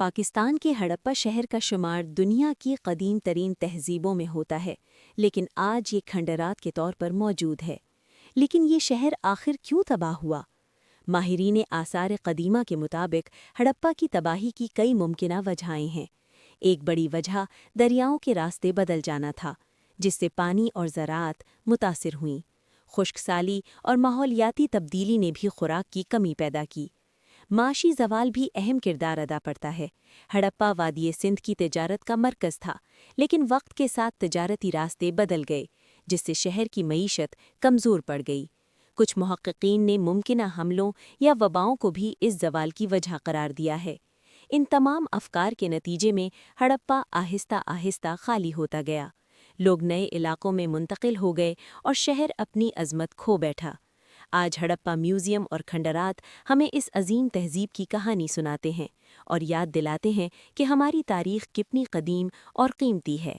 پاکستان کے ہڑپا شہر کا شمار دنیا کی قدیم ترین تہذیبوں میں ہوتا ہے، لیکن آج یہ کھنڈرات کے طور پر موجود ہے۔ لیکن یہ شہر آخر کیوں تباہ ہوا؟ ماہرین آثار قدیمہ کے مطابق ہڑپا کی تباہی کی کئی ممکنہ وجہیں ہیں۔ ایک بڑی وجہ دریاؤں کے راستے بدل جانا تھا، جس سے پانی اور زراعت متاثر ہوئیں۔ خشک سالی اور ماحولیاتی تبدیلی نے بھی خوراک کی کمی پیدا کی۔ معاشی زوال بھی اہم کردار ادا کرتا ہے۔ ہڑپا وادی سندھ کی تجارت کا مرکز تھا، لیکن وقت کے ساتھ تجارتی راستے بدل گئے، جس سے شہر کی معیشت کمزور پڑ گئی۔ کچھ محققین نے ممکنہ حملوں یا وباؤں کو بھی اس زوال کی وجہ قرار دیا ہے۔ ان تمام افکار کے نتیجے میں ہڑپا آہستہ آہستہ خالی ہوتا گیا۔ لوگ نئے علاقوں میں منتقل ہو گئے اور شہر اپنی عظمت کھو بیٹھا۔ آج ہڑپا میوزیم اور کھنڈرات ہمیں اس عظیم تہذیب کی کہانی سناتے ہیں اور یاد دلاتے ہیں کہ ہماری تاریخ کتنی قدیم اور قیمتی ہے۔